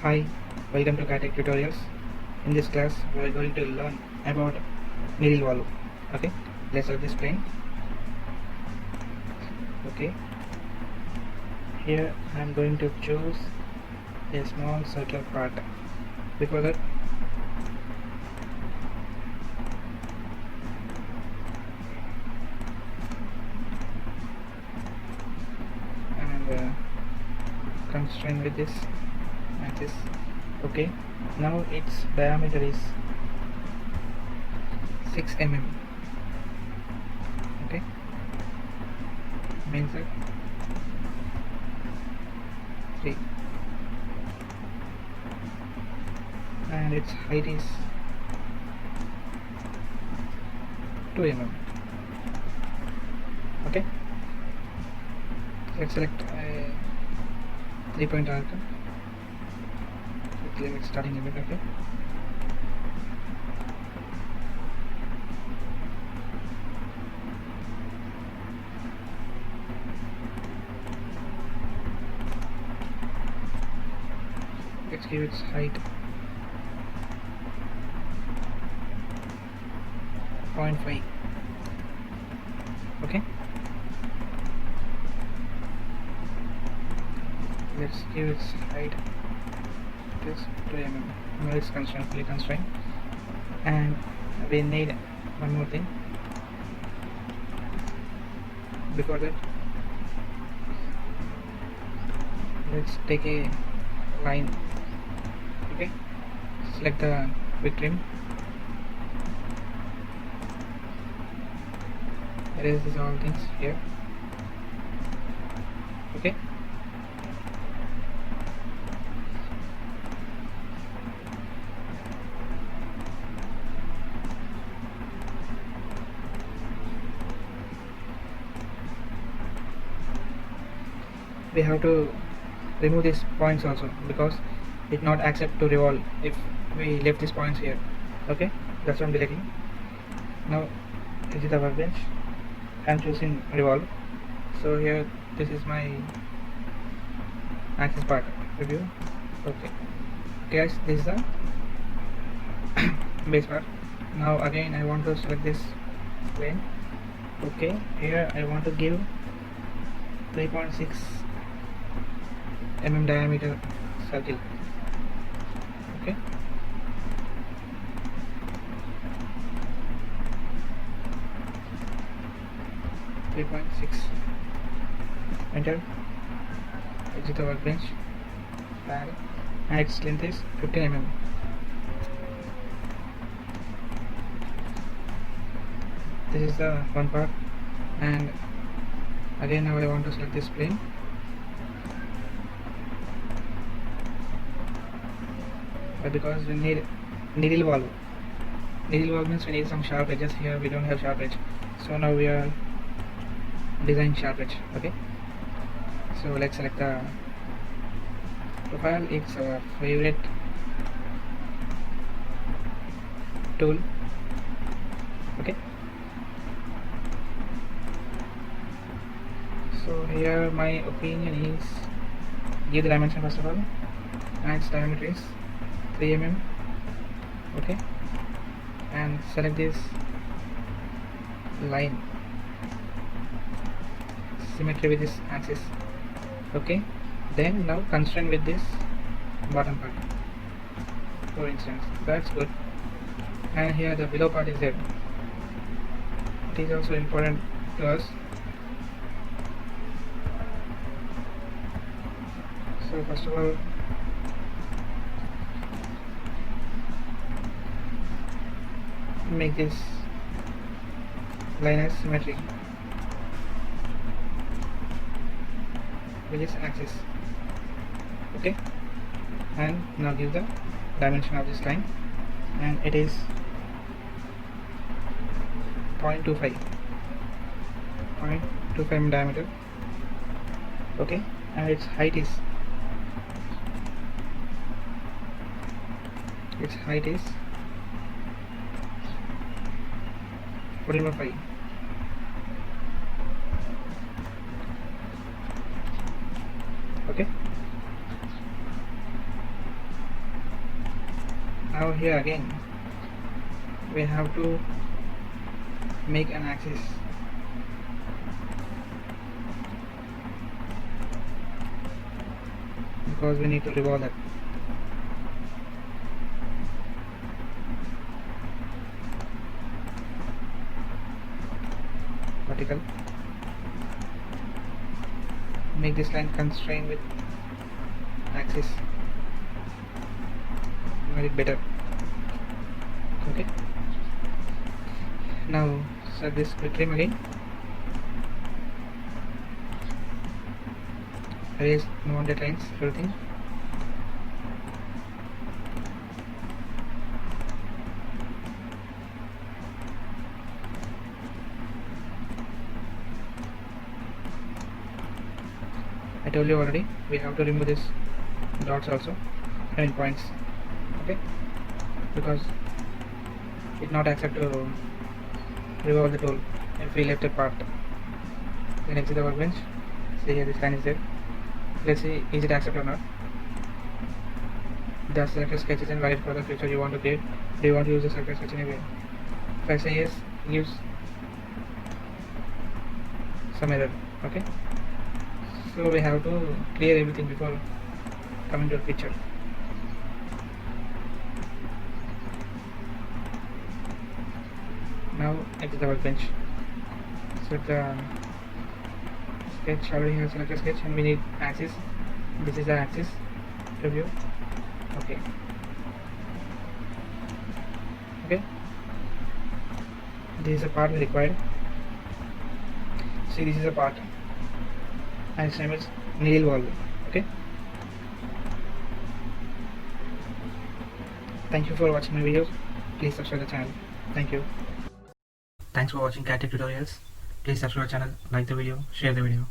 Hi, welcome to CATECH Tutorials. In this class, we are going to learn about needle valve. Okay, let's start this plane. Okay, here I am going to choose a small circular part. Before that, and constrain with this axis. Okay, now its diameter is 6 mm. Okay, means that 3, and its height is 2 mm. Okay, let's select a 3-point arc with limit starting limit. Okay, let's give its height 0.5. Okay, let's give its height this 2 mm. Now it's fully constrained, and we need one more thing. Before that, let's take a line. Okay, select the quick trim, erase these all things here. Okay, we have to remove these points also, because it not accept to revolve if we left these points here. Okay, that's why I'm deleting. Now this is the workbench. I'm choosing revolve. So here, this is my axis part review. Okay, guys, this is the base part. Now again I want to select this plane. Okay, here I want to give 3.6 mm diameter circle. Okay, enter. Exit the workbench, and its length is 15 mm. This is the one part, and again now I want to select this plane. Because we need needle valve. Needle valve means we need some sharp edges. Here we don't have sharp edge, so now we are design sharp edge. Okay, so let's select the profile. It's our favorite tool. Okay, so here my opinion is, give the dimension first of all, and its diameter is 3 mm. Okay, and select this line, symmetry with this axis. Okay, then now constrain with this bottom part, for instance. That's good. And here the below part is there. It is also important to us. So first of all, make this line as symmetric with this axis. Okay, and now give the dimension of this line, and it is 0.25 in diameter. Okay, and its height is 14.5. Okay, Now here again we have to make an axis. Because we need to revolve that. Vertical. Make this line constrained with axis. Make it better. Okay. Now set this quick trim again. Erase unwanted lines, everything. I told you already, we have to remove this dots also, I mean points, okay, because it not accept to revolve the tool if we left a part. Then exit the workbench. See here, this line is there. Let's see, is it accept or not. The selected sketch is invalid for the feature you want to create. Do you want to use the selected sketch anyway? If I say yes, it gives some error. Okay, so we have to clear everything before coming to a picture. Now exit the workbench. Set the sketch. Already have selected sketch and we need axis. This is the axis preview. Okay. Okay. This is the part we required. See, this is a part and its name is nail wall. Okay. Thank you for watching my videos. Please subscribe the channel. Thank you. Thanks for watching CATTECH tutorials. Please subscribe the channel, like the video, share the video.